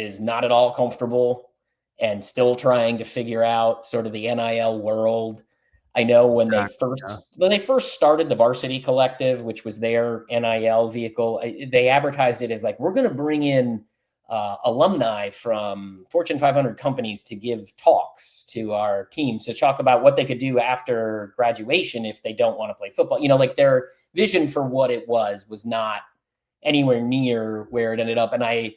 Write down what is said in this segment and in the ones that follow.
is not at all comfortable and still trying to figure out sort of the NIL world. I know when they first started the Varsity Collective, which was their NIL vehicle, they advertised it as like, we're going to bring in alumni from Fortune 500 companies to give talks to our teams to talk about what they could do after graduation if they don't want to play football. Like their vision for what it was not anywhere near where it ended up. And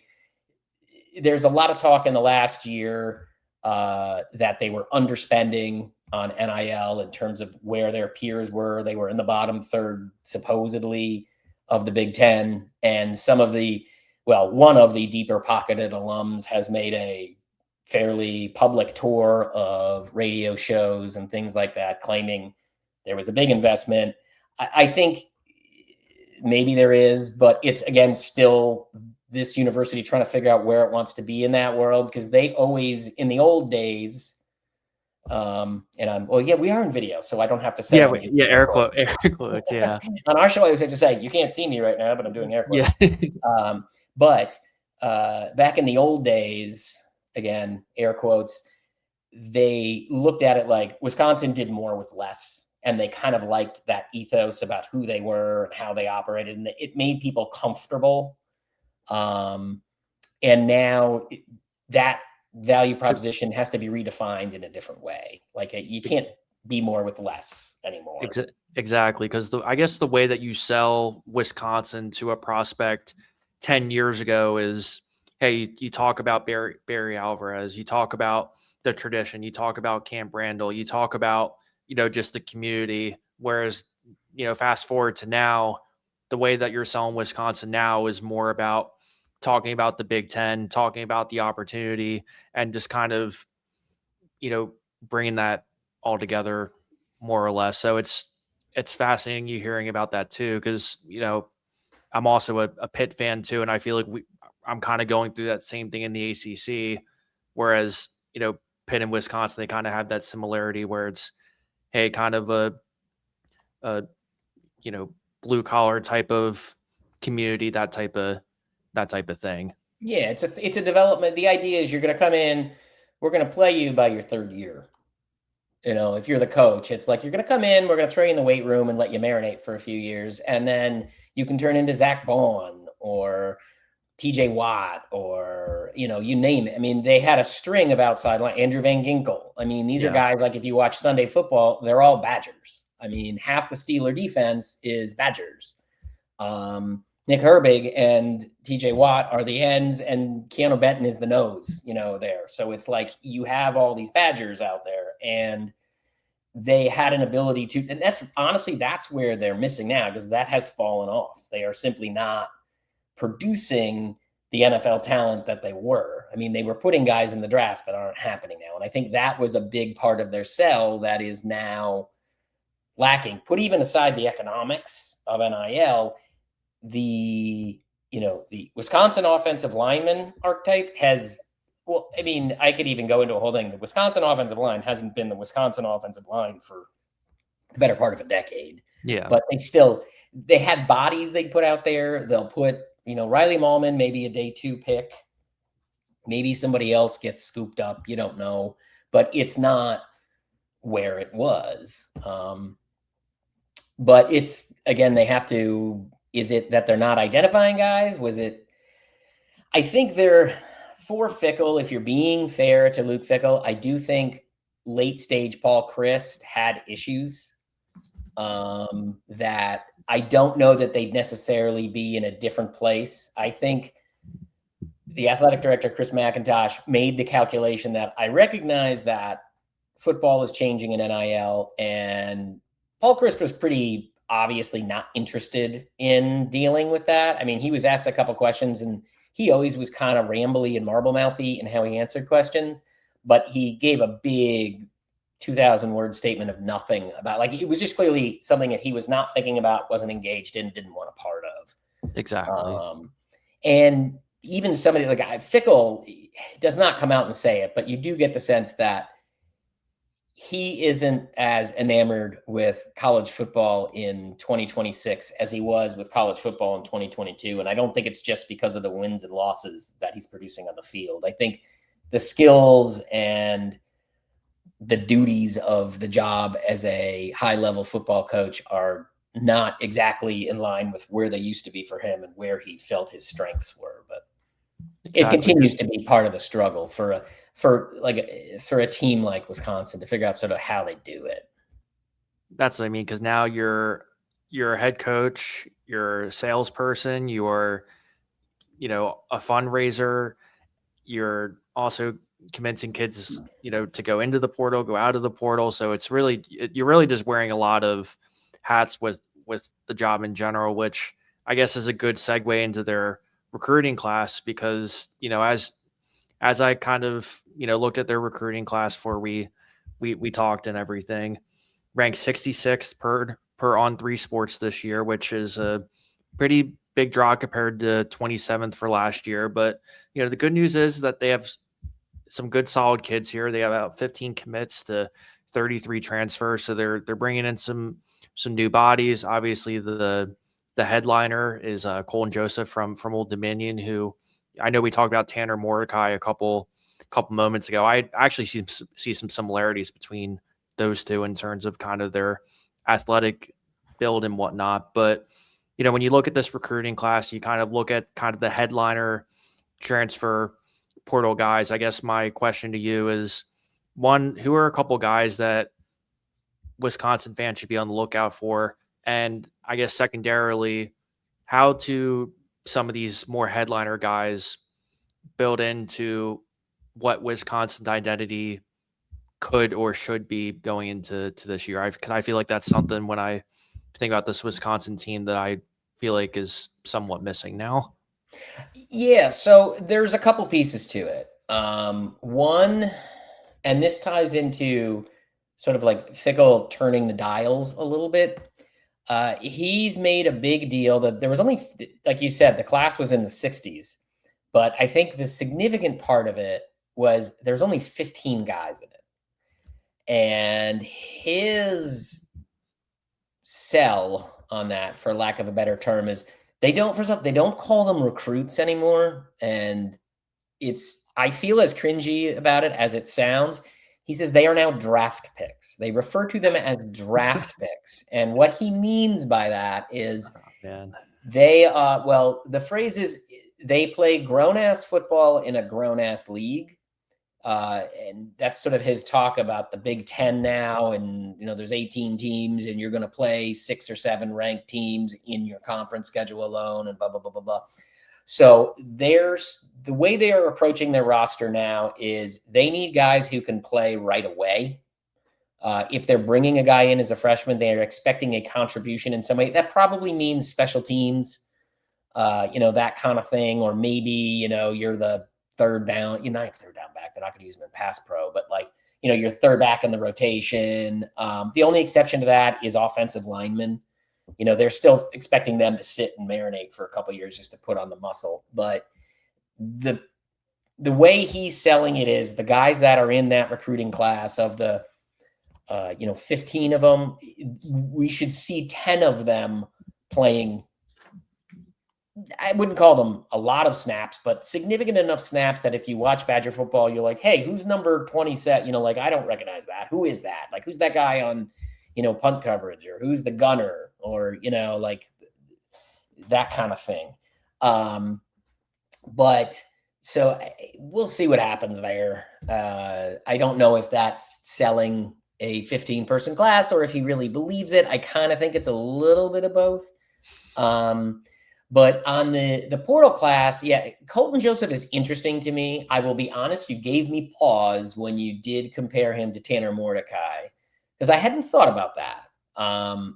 there's a lot of talk in the last year that they were underspending on NIL in terms of where their peers were. They were in the bottom third, supposedly, of the Big Ten. And one of the deeper pocketed alums has made a fairly public tour of radio shows and things like that, claiming there was a big investment. I think maybe there is, but it's, again, still this university trying to figure out where it wants to be in that world, because they always, in the old days, we are in video, so I don't have to say. Air quotes, yeah. On our show, I always have to say, you can't see me right now, but I'm doing air quotes. Yeah. But back in the old days, again, air quotes, they looked at it like Wisconsin did more with less, and they kind of liked that ethos about who they were and how they operated, and it made people comfortable. And now that value proposition has to be redefined in a different way. Like you can't be more with less anymore. Exactly. Because I guess the way that you sell Wisconsin to a prospect 10 years ago is, hey, you talk about Barry Alvarez, you talk about the tradition, you talk about Camp Randall, you talk about, just the community. Whereas, fast forward to now, the way that you're selling Wisconsin now is more about talking about the Big Ten, talking about the opportunity, and just kind of, bringing that all together more or less. So it's fascinating you hearing about that too, because, I'm also a Pitt fan too, and I feel like I'm kind of going through that same thing in the ACC, whereas, Pitt and Wisconsin, they kind of have that similarity where it's, hey, kind of a blue collar type of community, that type of thing. Yeah, it's a development. The idea is you're going to come in, we're going to play you by your third year. If you're the coach, it's like, you're going to come in, we're going to throw you in the weight room and let you marinate for a few years. And then you can turn into Zach Bowen or TJ Watt or, you name it. I mean, they had a string of outside line, Andrew Van Ginkel. I mean, these are guys, like, if you watch Sunday football, they're all Badgers. I mean, half the Steeler defense is Badgers. Nick Herbig and TJ Watt are the ends, and Keanu Benton is the nose, there. So it's like you have all these Badgers out there, and they had an ability to, and that's where they're missing now, because that has fallen off. They are simply not producing the NFL talent that they were. I mean, they were putting guys in the draft that aren't happening now. And I think that was a big part of their sell that is now lacking. Put even aside the economics of NIL, the Wisconsin offensive lineman archetype has, I could even go into a whole thing. The Wisconsin offensive line hasn't been the Wisconsin offensive line for the better part of a decade. Yeah. But they had bodies they put out there. They'll put, Riley Mahlman, maybe a day 2 pick. Maybe somebody else gets scooped up. You don't know. But it's not where it was. But it's, again, they have to, is it that they're not identifying guys? I think they're, for Fickell, if you're being fair to Luke Fickell, I do think late stage Paul Chryst had issues that I don't know that they'd necessarily be in a different place. I think the athletic director, Chris McIntosh, made the calculation that I recognize that football is changing in NIL, and Paul Chryst was pretty obviously not interested in dealing with that. I mean, he was asked a couple questions, and he always was kind of rambly and marble-mouthy in how he answered questions, but he gave a big 2,000-word statement of nothing about, like, it was just clearly something that he was not thinking about, wasn't engaged in, didn't want a part of. Exactly. And even somebody like Fickell does not come out and say it, but you do get the sense that he isn't as enamored with college football in 2026 as he was with college football in 2022. And I don't think it's just because of the wins and losses that he's producing on the field. I think the skills and the duties of the job as a high-level football coach are not exactly in line with where they used to be for him and where he felt his strengths were. But it continues to be part of the struggle for a team like Wisconsin to figure out sort of how they do it. That's what I mean, because now you're a head coach, you're a salesperson, you're a fundraiser, you're also convincing kids to go into the portal, go out of the portal. So it's really you're really just wearing a lot of hats with the job in general, which I guess is a good segue into their recruiting class, because as I kind of looked at their recruiting class before we talked and everything, ranked 66th per On3 Sports this year, which is a pretty big draw compared to 27th for last year. But the good news is that they have some good solid kids here. They have about 15 commits to 33 transfers, so they're bringing in some new bodies. Obviously, the headliner is Colton Joseph from Old Dominion, who I know we talked about Tanner Mordecai a couple moments ago. I actually see some similarities between those two in terms of kind of their athletic build and whatnot. But when you look at this recruiting class, you kind of look at kind of the headliner transfer portal guys. I guess my question to you is, one, who are a couple guys that Wisconsin fans should be on the lookout for? And I guess secondarily, how to some of these more headliner guys build into what Wisconsin's identity could or should be going into this year? Because I feel like that's something when I think about this Wisconsin team that I feel like is somewhat missing now. Yeah, so there's a couple pieces to it. One, and this ties into sort of like Fickell turning the dials a little bit. He's made a big deal that there was only, like you said, the class was in the 60s, but I think the significant part of it was there's only 15 guys in it. And his sell on that, for lack of a better term, is they don't call them recruits anymore. And I feel as cringy about it as it sounds. He says they are now draft picks. They refer to them as draft picks. And what he means by that is the phrase is they play grown-ass football in a grown-ass league. And that's sort of his talk about the Big Ten now. And, there's 18 teams and you're going to play 6 or 7 ranked teams in your conference schedule alone and blah, blah, blah, blah, blah. So the way they are approaching their roster now is they need guys who can play right away. If they're bringing a guy in as a freshman, they are expecting a contribution in some way. That probably means special teams, that kind of thing. Or maybe, you're the third down, you're not a third down back. They're not going to use him in pass pro, but you're third back in the rotation. The only exception to that is offensive linemen. They're still expecting them to sit and marinate for a couple of years just to put on the muscle. But the way he's selling it is the guys that are in that recruiting class of the, 15 of them, we should see 10 of them playing. I wouldn't call them a lot of snaps, but significant enough snaps that if you watch Badger football, you're like, hey, who's number 20 set? I don't recognize that. Who is that? Like, who's that guy on, punt coverage, or who's the gunner, or, that kind of thing. But so we'll see what happens there. I don't know if that's selling a 15-person class or if he really believes it. I kind of think it's a little bit of both. But on the portal class, yeah, Colton Joseph is interesting to me. I will be honest, you gave me pause when you did compare him to Tanner Mordecai, because I hadn't thought about that.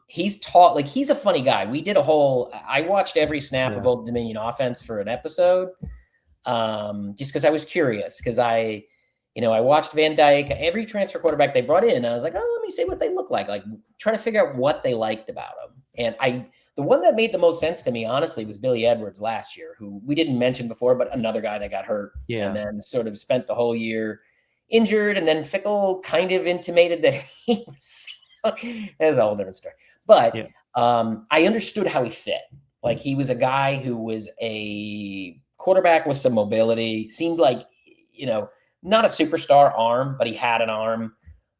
He's he's a funny guy. I watched every snap of Old Dominion offense for an episode, just because I was curious, because I watched Van Dyke, every transfer quarterback they brought in. I was like, oh, let me see what they look like trying to figure out what they liked about them. And the one that made the most sense to me, honestly, was Billy Edwards last year, who we didn't mention before, but another guy that got hurt and then sort of spent the whole year injured, and then Fickell kind of intimated that he was. That's a whole different story. But Yeah. I understood how he fit. Like, he was a guy who was a quarterback with some mobility. Seemed like, not a superstar arm, but he had an arm.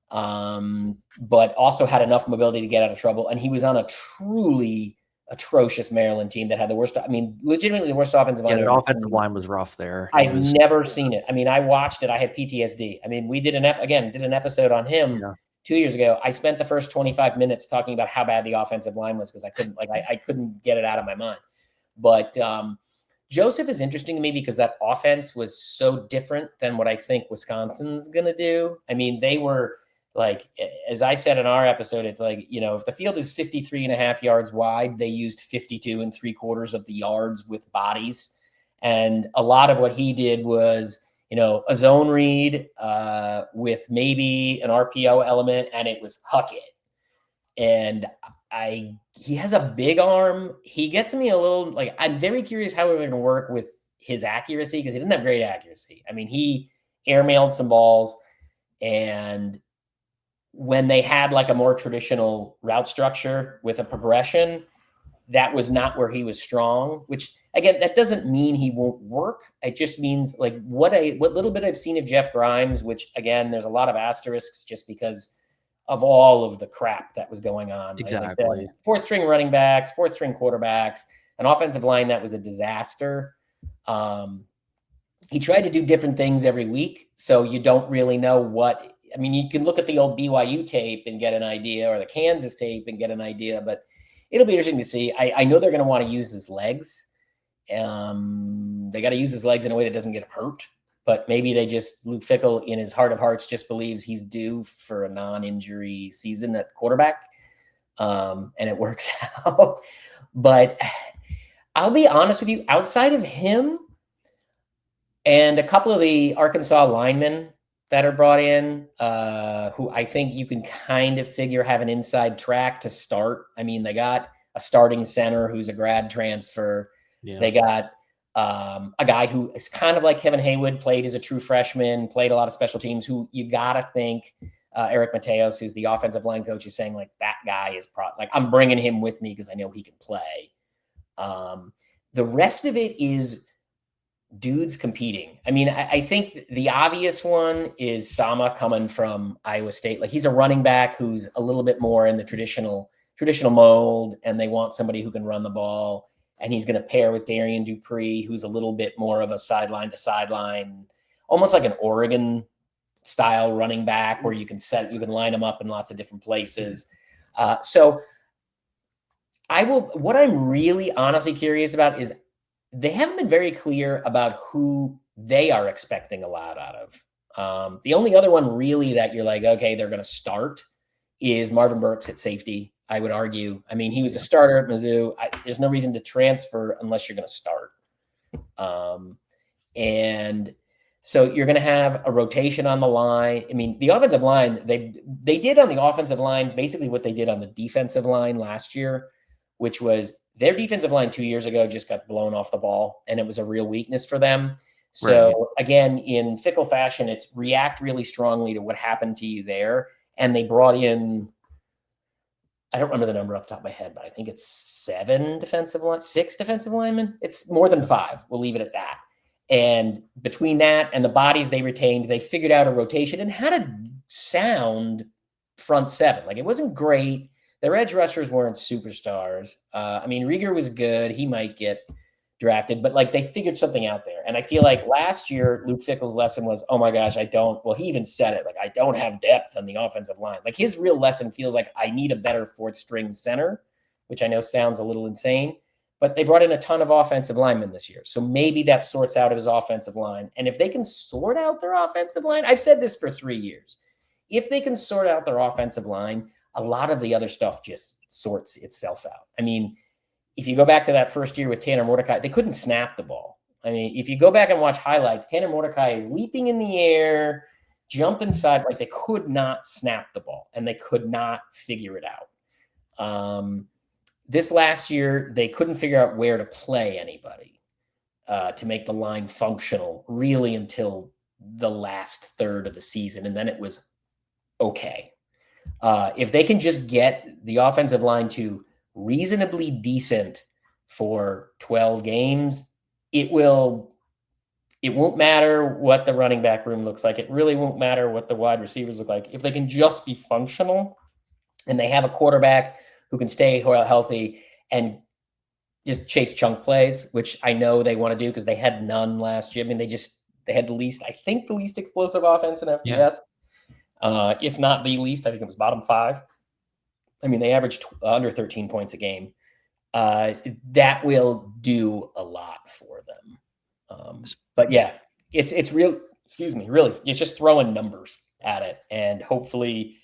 But also had enough mobility to get out of trouble. And he was on a truly atrocious Maryland team that had the worst, legitimately the worst offensive line. Yeah, the offensive line was rough there. I've never seen it. I watched it. I had PTSD. We did an episode on him 2 years ago. I spent the first 25 minutes talking about how bad the offensive line was because I couldn't get it out of my mind. But Joseph is interesting to me because that offense was so different than what I think Wisconsin's going to do. They were, like, as I said in our episode, it's like, if the field is 53.5 yards wide, they used 52 3/4 of the yards with bodies. And a lot of what he did was, a zone read with maybe an RPO element, and it was huck it. And he has a big arm. He gets me a little, like, I'm very curious how we're going to work with his accuracy because he doesn't have great accuracy. He airmailed some balls, and when they had like a more traditional route structure with a progression, that was not where he was strong, which again, that doesn't mean he won't work. It just means like what little bit I've seen of Jeff Grimes, which again, there's a lot of asterisks just because of all of the crap that was going on. Exactly. Said, fourth string running backs, fourth string quarterbacks, an offensive line that was a disaster. He tried to do different things every week. So you don't really know what, you can look at the old BYU tape and get an idea, or the Kansas tape and get an idea, but it'll be interesting to see. I know they're going to want to use his legs. They got to use his legs in a way that doesn't get him hurt. But maybe Luke Fickell, in his heart of hearts, just believes he's due for a non-injury season at quarterback. And it works out. But I'll be honest with you, outside of him and a couple of the Arkansas linemen that are brought in, who I think you can kind of figure have an inside track to start. They got a starting center who's a grad transfer. Yeah. They got a guy who is kind of like Kevin Haywood, played as a true freshman, played a lot of special teams, who you got to think Eric Mateos, who's the offensive line coach, is saying like, that guy is I'm bringing him with me because I know he can play. The rest of it is dudes competing. I think the obvious one is Sama coming from Iowa State. Like, he's a running back who's a little bit more in the traditional mold, and they want somebody who can run the ball. And he's going to pair with Darian Dupree, who's a little bit more of a sideline to sideline, almost like an Oregon style running back, where you can line them up in lots of different places. So what I'm really honestly curious about is, they haven't been very clear about who they are expecting a lot out of. The only other one really that you're like, okay, they're going to start is Marvin Burks at safety, I would argue. He was a starter at Mizzou. There's no reason to transfer unless you're going to start. And so you're going to have a rotation on the line. The offensive line, they did on the offensive line basically what they did on the defensive line last year, which was their defensive line 2 years ago just got blown off the ball, and it was a real weakness for them. So again, in Fickell fashion, it's react really strongly to what happened to you there. And they brought in, I don't remember the number off the top of my head, but I think it's 6 defensive linemen. It's more than 5. We'll leave it at that. And between that and the bodies they retained, they figured out a rotation and had a sound front seven. Like, it wasn't great. Their edge rushers weren't superstars. Rieger was good. He might get drafted, but like, they figured something out there. And I feel like last year, Luke Fickell's lesson was, oh my gosh, he even said it, like, I don't have depth on the offensive line. Like, his real lesson feels like, I need a better fourth string center, which I know sounds a little insane, but they brought in a ton of offensive linemen this year. So maybe that sorts out of his offensive line. And if they can sort out their offensive line, I've said this for 3 years, if they can sort out their offensive line, a lot of the other stuff just sorts itself out. If you go back to that first year with Tanner Mordecai, they couldn't snap the ball. If you go back and watch highlights, Tanner Mordecai is leaping in the air, jumping side, like, they could not snap the ball, and they could not figure it out. This last year, they couldn't figure out where to play anybody to make the line functional, really, until the last third of the season, and then it was okay. If they can just get the offensive line to reasonably decent for 12 games, it won't matter what the running back room looks like. It really won't matter what the wide receivers look like. If they can just be functional and they have a quarterback who can stay healthy and just chase chunk plays, which I know they want to do because they had none last year. I mean, they had the least explosive offense in FBS. If not the least, I think it was bottom 5. I mean, they averaged under 13 points a game. That will do a lot for them. But yeah, it's real. Excuse me, really, it's just throwing numbers at it, and hopefully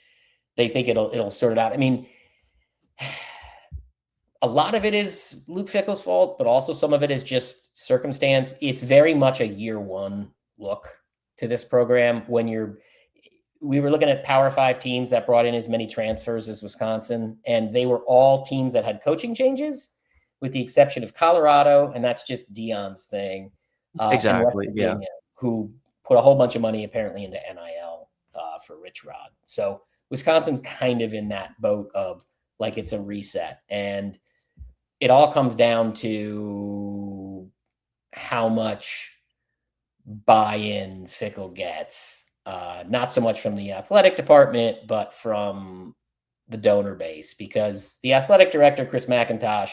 they think it'll sort it out. I mean, a lot of it is Luke Fickell's fault, but also some of it is just circumstance. It's very much a year one look to this program. We were looking at Power 5 teams that brought in as many transfers as Wisconsin, and they were all teams that had coaching changes, with the exception of Colorado, and that's just Dion's thing. Exactly. And West Virginia, who put a whole bunch of money apparently into NIL for Rich Rod. So Wisconsin's kind of in that boat of like it's a reset, and it all comes down to how much buy-in Fickell gets. Not so much from the athletic department, but from the donor base, because the athletic director, Chris McIntosh,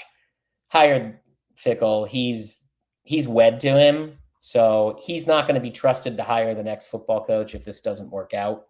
hired Fickell. He's wed to him, so he's not going to be trusted to hire the next football coach if this doesn't work out.